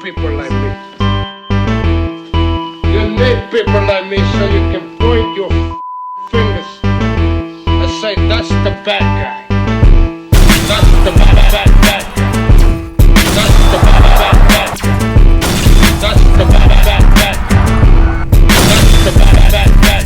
people like me. You need people like me so you can point your fingers and say, that's the bad guy. That's the bad guy. That's the bad guy. That's the bad guy. That's the bad guy.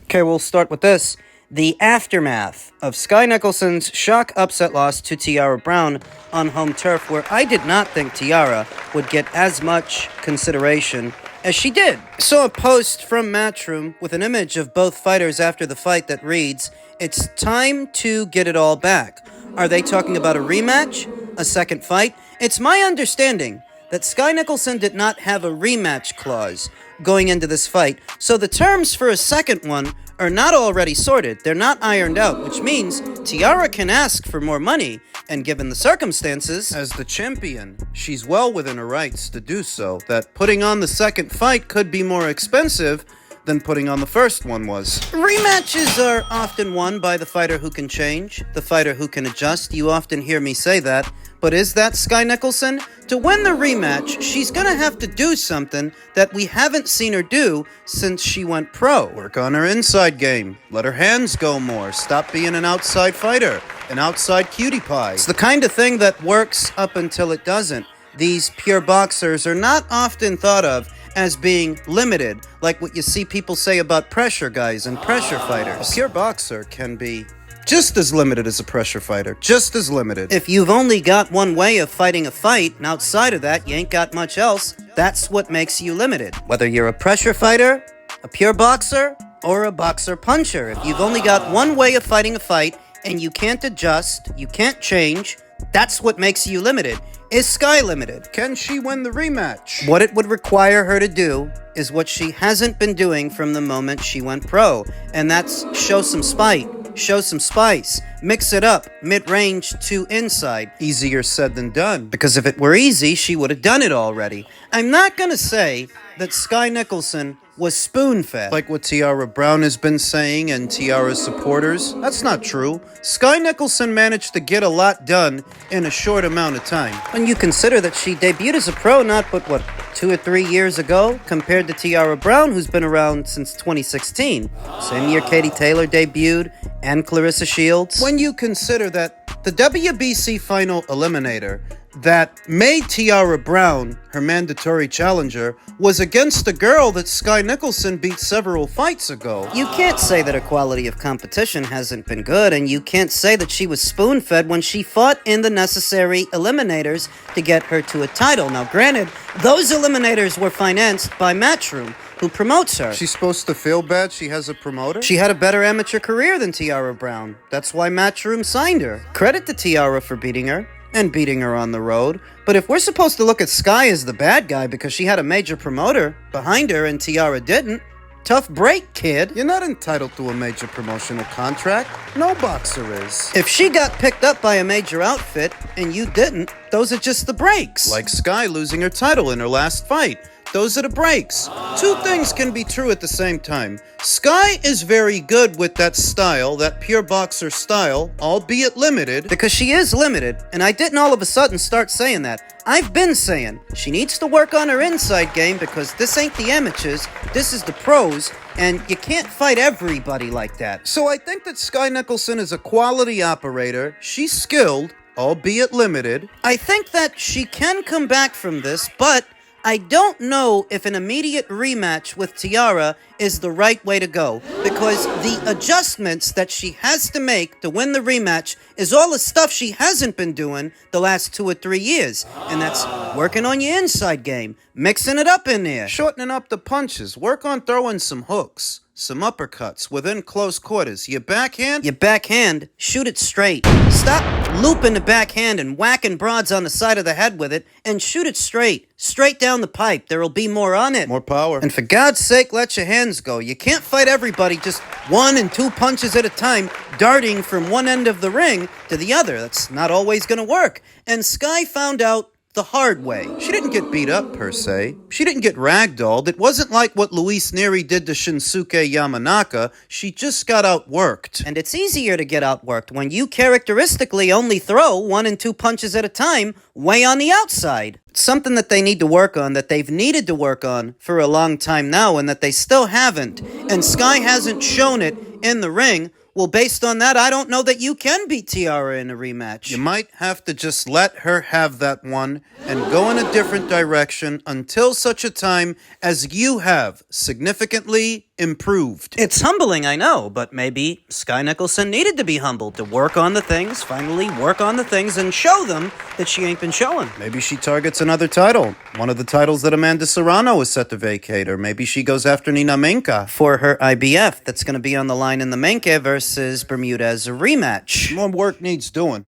Okay, we'll start with this. The aftermath of Sky Nicholson's shock upset loss to Tiara Brown on home turf, where I did not think Tiara would get as much consideration as she did. Saw a post from Matchroom with an image of both fighters after the fight that reads, "It's time to get it all back." Are they talking about a rematch? A second fight? It's my understanding that Sky Nicholson did not have a rematch clause going into this fight, so the terms for a second one are not already sorted. They're not ironed out, which means Tiara can ask for more money, and given the circumstances, as the champion, she's well within her rights to do so. That putting on the second fight could be more expensive than putting on the first one was. Rematches are often won by the fighter who can change, the fighter who can adjust. You often hear me say that. But is that Sky Nicholson? To win the rematch, she's gonna have to do something that we haven't seen her do since she went pro. Work on her inside game. Let her hands go more. Stop being an outside fighter, an outside cutie pie. It's the kind of thing that works up until it doesn't. These pure boxers are not often thought of as being limited, like what you see people say about pressure guys and pressure fighters. A pure boxer can be just as limited as a pressure fighter. Just as limited. If you've only got one way of fighting a fight, and outside of that, you ain't got much else, that's what makes you limited. Whether you're a pressure fighter, a pure boxer, or a boxer puncher. If you've only got one way of fighting a fight, and you can't adjust, you can't change, that's what makes you limited. Is Sky limited? Can she win the rematch? What it would require her to do is what she hasn't been doing from the moment she went pro, and that's show some spite. Show some spice. Mix it up, mid-range to inside. Easier said than done. Because if it were easy, she would have done it already. I'm not gonna say that Sky Nicholson was spoon-fed, like what Tiara Brown has been saying and Tiara's supporters. That's not true. Sky Nicholson managed to get a lot done in a short amount of time. When you consider that she debuted as a pro not but, 2 or 3 years ago, compared to Tiara Brown, who's been around since 2016. Same year Katie Taylor debuted, and Clarissa Shields. When you consider that the WBC final eliminator that made Tiara Brown her mandatory challenger was against a girl that Sky Nicholson beat several fights ago. You can't say that her quality of competition hasn't been good, and you can't say that she was spoon-fed when she fought in the necessary eliminators to get her to a title. Now, granted, those eliminators were financed by Matchroom, who promotes her. She's supposed to feel bad she has a promoter? She had a better amateur career than Tiara Brown. That's why Matchroom signed her. Credit to Tiara for beating her, and beating her on the road. But if we're supposed to look at Sky as the bad guy because she had a major promoter behind her and Tiara didn't, tough break, kid. You're not entitled to a major promotional contract. No boxer is. If she got picked up by a major outfit and you didn't, those are just the breaks. Like Sky losing her title in her last fight. Those are the breaks. Two things can be true at the same time. Sky is very good with that style, that pure boxer style, albeit limited. Because she is limited, and I didn't all of a sudden start saying that. I've been saying she needs to work on her inside game because this ain't the amateurs, this is the pros, and you can't fight everybody like that. So I think that Sky Nicholson is a quality operator. She's skilled, albeit limited. I think that she can come back from this, but I don't know if an immediate rematch with Tiara is the right way to go, because the adjustments that she has to make to win the rematch is all the stuff she hasn't been doing the last 2 or 3 years, and that's working on your inside game, mixing it up in there, shortening up the punches, work on throwing some hooks. some uppercuts within close quarters. You backhand, shoot it straight. Stop looping the backhand and whacking broads on the side of the head with it, and shoot it straight down the pipe. There'll be more on it. More power. And for God's sake, let your hands go. You can't fight everybody just 1 and 2 punches at a time, darting from one end of the ring to the other. That's not always going to work. And Sky found out the hard way. She didn't get beat up, per se. She didn't get ragdolled. It wasn't like what Luis Neri did to Shinsuke Yamanaka. She just got outworked. And it's easier to get outworked when you characteristically only throw 1 and 2 punches at a time, way on the outside. It's something that they need to work on, that they've needed to work on for a long time now, and that they still haven't. And Sky hasn't shown it in the ring. Well, based on that, I don't know that you can beat Tiara in a rematch. You might have to just let her have that one and go in a different direction until such a time as you have significantly improved. It's humbling, I know, but maybe Sky Nicholson needed to be humbled to work on the things, finally work on the things, and show them that she ain't been showing. Maybe she targets another title, one of the titles that Amanda Serrano is set to vacate, or maybe she goes after Nina Menka for her IBF that's going to be on the line in the Menka versus Bermudez rematch. More work needs doing.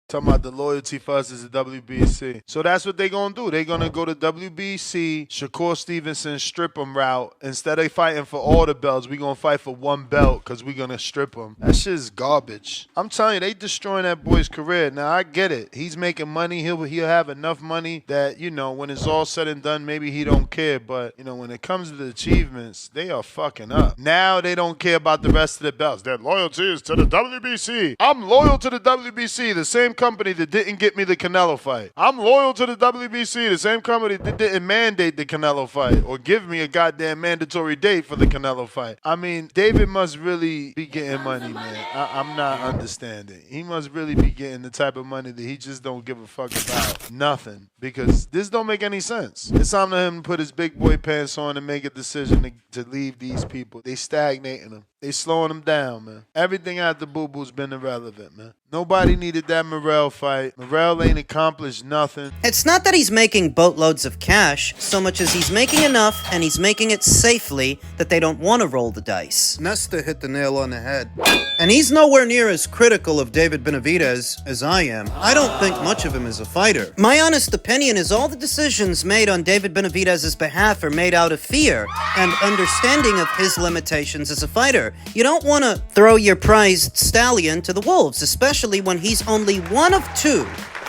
Talking about the loyalty for us is the WBC. So that's what they're going to do. They're going to go to WBC, Shakur Stevenson strip him route. Instead of fighting for all the belts, we're going to fight for one belt because we're going to strip him. That shit's garbage. I'm telling you, they destroying that boy's career. Now, I get it. He's making money. He'll have enough money that, when it's all said and done, maybe he don't care. But, when it comes to the achievements, they are fucking up. Now they don't care about the rest of the belts. Their loyalty is to the WBC. I'm loyal to the WBC, the same company that didn't get me the Canelo fight. I'm loyal to the WBC, the same company that didn't mandate the Canelo fight or give me a goddamn mandatory date for the Canelo fight. I mean, David must really be getting money, man. I'm not understanding. He must really be getting the type of money that he just don't give a fuck about nothing, because this don't make any sense. It's time for him to put his big boy pants on and make a decision to leave these people. They stagnating him. They slowing him down, man. Everything after Boo Boo's been irrelevant, man. Nobody needed that Morrell fight. Morrell ain't accomplished nothing. It's not that he's making boatloads of cash, so much as he's making enough, and he's making it safely, that they don't want to roll the dice. Nesta hit the nail on the head. And he's nowhere near as critical of David Benavidez as I am. I don't think much of him as a fighter. My honest opinion is all the decisions made on David Benavidez's behalf are made out of fear and understanding of his limitations as a fighter. You don't want to throw your prized stallion to the wolves, especially when he's only one of 2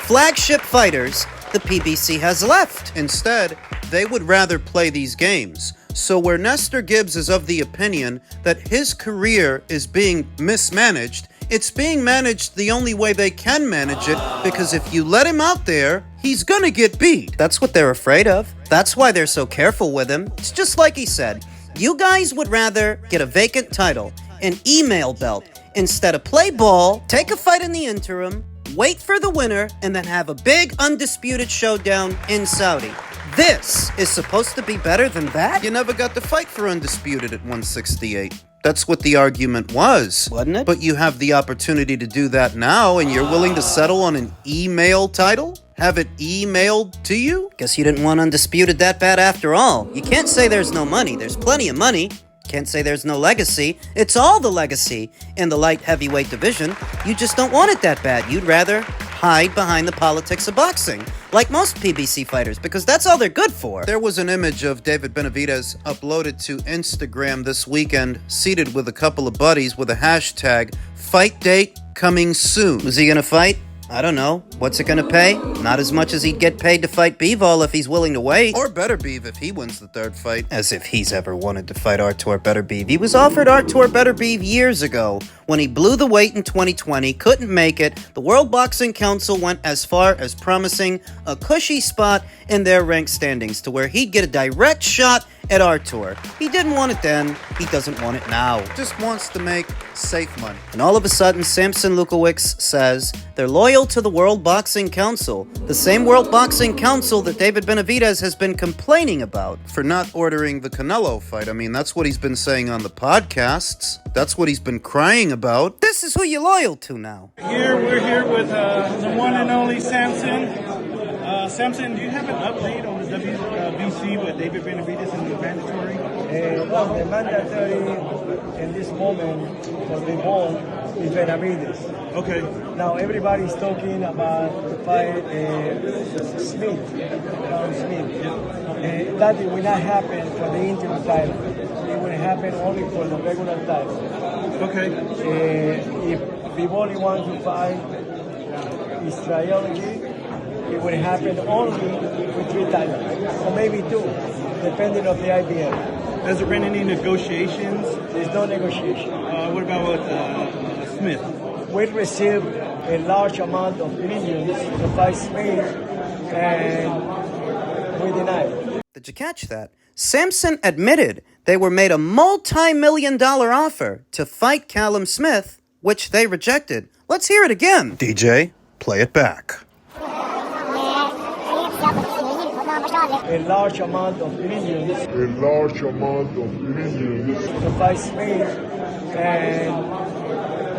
flagship fighters the PBC has left. Instead, they would rather play these games. So where Nestor Gibbs is of the opinion that his career is being mismanaged, it's being managed the only way they can manage it, because if you let him out there, he's gonna get beat. That's what they're afraid of. That's why they're so careful with him. It's just like he said. You guys would rather get a vacant title, an email belt, instead of play ball, take a fight in the interim, wait for the winner, and then have a big undisputed showdown in Saudi. This is supposed to be better than that? You never got to fight for undisputed at 168. That's what the argument was. Wasn't it? But you have the opportunity to do that now, and you're willing to settle on an email title? Have it emailed to you? Guess you didn't want undisputed that bad after all. You can't say there's no money. There's plenty of money. Can't say there's no legacy. It's all the legacy in the light heavyweight division. You just don't want it that bad. You'd rather hide behind the politics of boxing, like most PBC fighters, because that's all they're good for. There was an image of David Benavidez uploaded to Instagram this weekend, seated with a couple of buddies with a hashtag, "Fight date coming soon." Was he gonna fight? I don't know. What's it gonna pay? Not as much as he'd get paid to fight Bivol if he's willing to wait. Or Better Beef if he wins the 3rd fight. As if he's ever wanted to fight Artur Better Beef. He was offered Artur Better Beef years ago. When he blew the weight in 2020, couldn't make it, the World Boxing Council went as far as promising a cushy spot in their ranked standings to where he'd get a direct shot at Artur. He didn't want it then. He doesn't want it now. Just wants to make safe money. And all of a sudden, Samson Lewkowicz says they're loyal to the World Boxing Council, the same World Boxing Council that David Benavidez has been complaining about. For not ordering the Canelo fight. I mean, that's what he's been saying on the podcasts. That's what he's been crying about. This is who you're loyal to now. We're here with the one and only Samson. Samson, do you have an update on the WBC with David Benavidez and the mandatory? Well, the mandatory in this moment for the ball is Benavidez. Okay. Now everybody's talking about the fight Smith, that will not happen for the interim title. It will happen only for the regular title. Okay. If Bivol wants to fight Israel again, it will happen only with 3 titles, or maybe 2, depending on the IBF. Has there been any negotiations? There's no negotiation. What about with Smith? We received a large amount of millions to fight Smith, and we denied. Did you catch that? Samson admitted they were made a multi-million-dollar offer to fight Callum Smith, which they rejected. Let's hear it again. DJ, play it back. A large amount of millions to fight Smith, and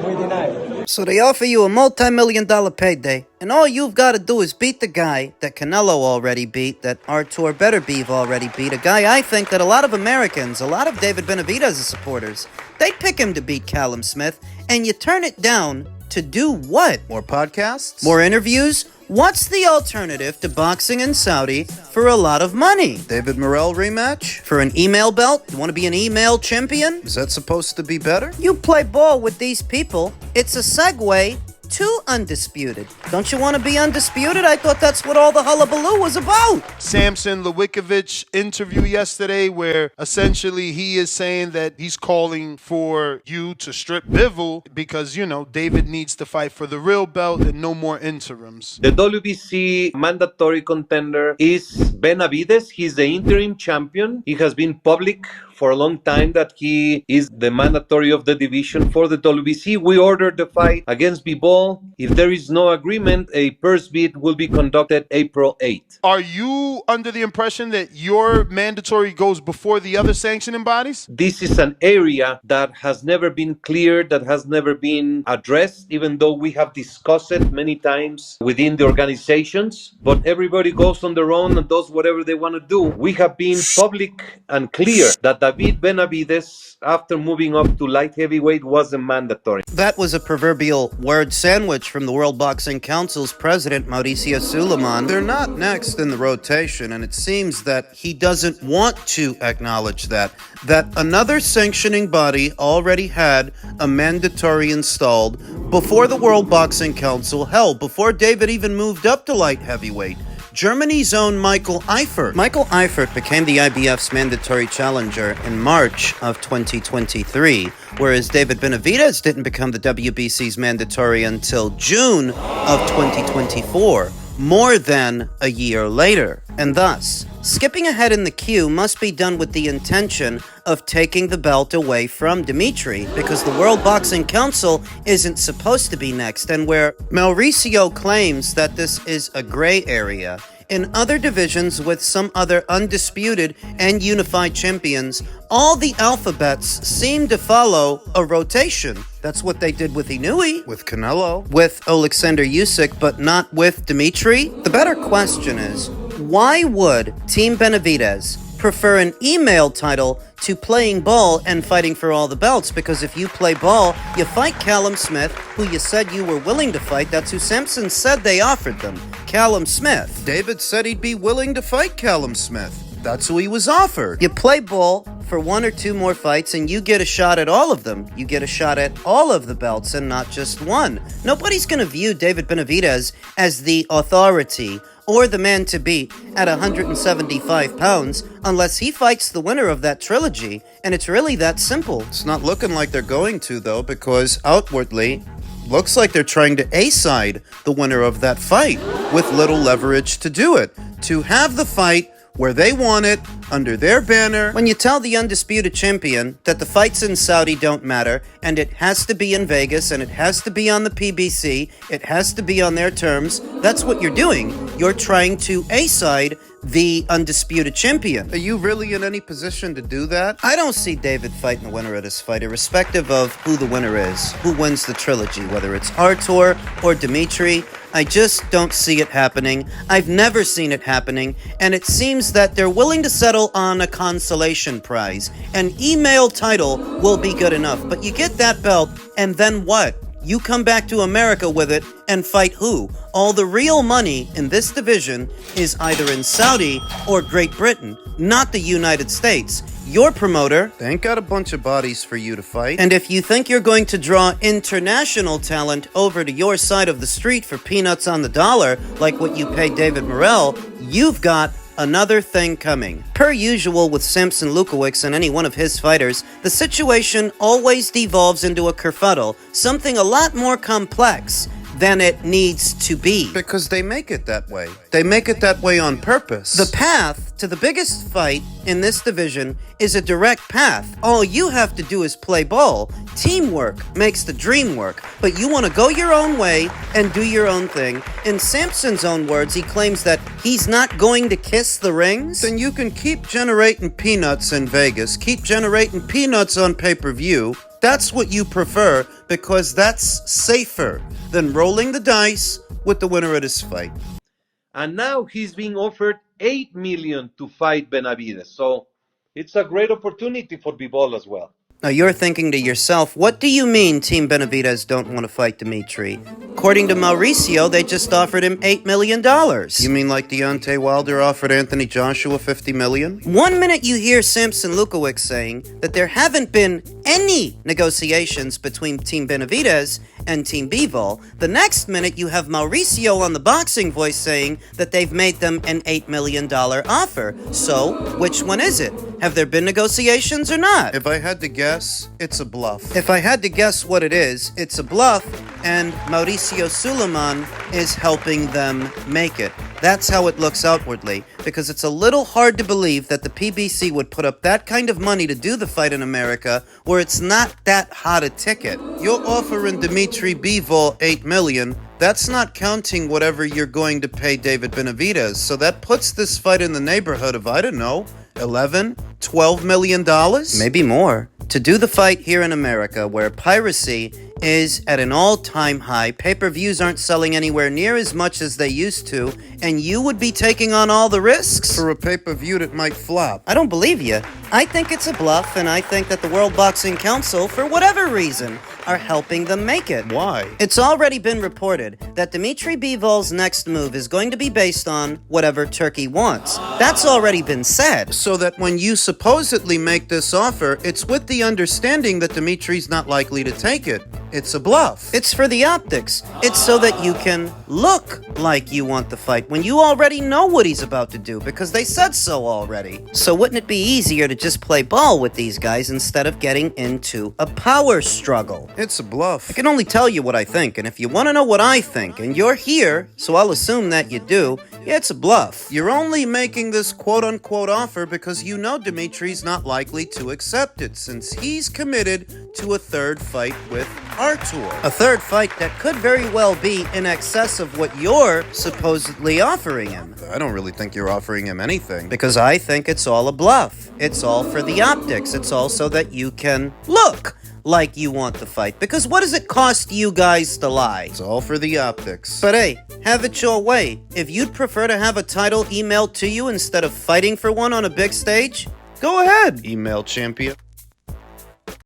we denied. So they offer you a multi-million-dollar payday, and all you've got to do is beat the guy that Canelo already beat, that Artur Beterbiev already beat, a guy I think that a lot of Americans, a lot of David Benavidez supporters, they pick him to beat Callum Smith, and you turn it down to do what? More podcasts? More interviews? What's the alternative to boxing in Saudi for a lot of money? David Morrell rematch? For an email belt? You want to be an email champion? Is that supposed to be better? You play ball with these people. It's a segue to undisputed. Don't you want to be undisputed? I thought that's what all the hullabaloo was about. Samson Lewkowicz interview yesterday where essentially he is saying that he's calling for you to strip Bivol because, you know, David needs to fight for the real belt and no more interims. The WBC mandatory contender is Benavidez. He's the interim champion. He has been public for a long time that he is the mandatory of the division for the WBC. We ordered the fight against Bivol. If there is no agreement, a purse bid will be conducted April 8th. Are you under the impression that your mandatory goes before the other sanctioning bodies? This is an area that has never been cleared, that has never been addressed, even though we have discussed it many times within the organizations. But everybody goes on their own and does whatever they want to do. We have been public and clear that David Benavidez, after moving up to light heavyweight, was a mandatory. That was a proverbial word sandwich from the World Boxing Council's president, Mauricio Suleiman. They're not next in the rotation, and it seems that he doesn't want to acknowledge that another sanctioning body already had a mandatory installed before the World Boxing Council, hell, before David even moved up to light heavyweight. Germany's own Michael Eifert. Michael Eifert became the IBF's mandatory challenger in March of 2023, whereas David Benavidez didn't become the WBC's mandatory until June of 2024, more than a year later. And thus, skipping ahead in the queue must be done with the intention of taking the belt away from Dimitri, because the World Boxing Council isn't supposed to be next, and where Mauricio claims that this is a gray area, in other divisions with some other undisputed and unified champions, all the alphabets seem to follow a rotation. That's what they did with Inoue, With Canelo. with Alexander Usyk, but not with Dimitri. The better question is, why would Team Benavidez prefer an email title to playing ball and fighting for all the belts? Because if you play ball, you fight Callum Smith, who you said you were willing to fight. That's who Samson said they offered them, Callum Smith. David said he'd be willing to fight Callum Smith. That's who he was offered. You play ball for 1 or 2 more fights and you get a shot at all of them. You get a shot at all of the belts and not just one. Nobody's going to view David Benavidez as the authority or the man to beat at 175 pounds unless he fights the winner of that trilogy, and it's really that simple. It's not looking like they're going to, though, because outwardly, looks like they're trying to A-side the winner of that fight with little leverage to do it. To have the fight where they want it, under their banner. When you tell the undisputed champion that the fights in Saudi don't matter, and it has to be in Vegas, and it has to be on the PBC, it has to be on their terms, that's what you're doing. You're trying to A-side the undisputed champion. Are you really in any position to do that? I don't see David fighting the winner of this fight, irrespective of who the winner is, who wins the trilogy, whether it's Artur or Dimitri. I just don't see it happening. I've never seen it happening, and it seems that they're willing to settle on a consolation prize. An email title will be good enough, but you get that belt, and then what? You come back to America with it and fight who? All the real money in this division is either in Saudi or Great Britain, not the United States. Your promoter, They ain't got a bunch of bodies for you to fight. and if you think you're going to draw international talent over to your side of the street for peanuts on the dollar, like what you paid David Morrell, you've got another thing coming. Per usual with Samson Lewkowicz and any one of his fighters, the situation always devolves into a kerfuddle, something a lot more complex than it needs to be. Because they make it that way. They make it that way on purpose. The path to the biggest fight in this division is a direct path. All you have to do is play ball. Teamwork makes the dream work. But you want to go your own way and do your own thing. In Samson's own words, he claims that he's not going to kiss the rings. Then you can keep generating peanuts in Vegas, keep generating peanuts on pay-per-view. That's what you prefer because that's safer than rolling the dice with the winner of this fight. And now he's being offered $8 million to fight Benavidez. So it's a great opportunity for Bivol as well. Now you're thinking to yourself, what do you mean Team Benavidez don't want to fight Dimitri? According to Mauricio, they just offered him $8 million. You mean like Deontay Wilder offered Anthony Joshua $50 million? 1 minute you hear Samson Lewkowicz saying that there haven't been any negotiations between Team Benavidez and Team Bivol. The next minute you have Mauricio on the Boxing Voice saying that they've made them an $8 million offer. So, which one is it? Have there been negotiations or not? If I had to guess, it's a bluff. If I had to guess what it is, it's a bluff, and Mauricio Suleiman is helping them make it. That's how it looks outwardly, because it's a little hard to believe that the PBC would put up that kind of money to do the fight in America where it's not that hot a ticket. You're offering Dimitri Bivol $8 million. That's not counting whatever you're going to pay David Benavidez. So that puts this fight in the neighborhood of, I don't know, $11, $12 million? Maybe more. To do the fight here in America, where piracy is at an all-time high, pay-per-views aren't selling anywhere near as much as they used to, and you would be taking on all the risks? For a pay-per-view that might flop. I don't believe you. I think it's a bluff, and I think that the World Boxing Council, for whatever reason, are helping them make it. Why? It's already been reported that Dimitri Bivol's next move is going to be based on whatever Turkey wants. That's already been said. So that when you supposedly make this offer, it's with the understanding that Dimitri's not likely to take it. It's a bluff. It's for the optics. It's so that you can look like you want the fight when you already know what he's about to do, because they said so already. So wouldn't it be easier to just play ball with these guys instead of getting into a power struggle? It's a bluff. I can only tell you what I think, and if you want to know what I think, and you're here, so I'll assume that you do, yeah, it's a bluff. You're only making this quote-unquote offer because you know Dimitri's not likely to accept it, since he's committed to a third fight with Artur. A third fight that could very well be in excess of what you're supposedly offering him. I don't really think you're offering him anything. Because I think it's all a bluff. It's all for the optics. It's all so that you can look like you want the fight. Because what does it cost you guys to lie? It's all for the optics. But hey, have it your way. If you'd prefer to have a title emailed to you instead of fighting for one on a big stage, go ahead. Email champion.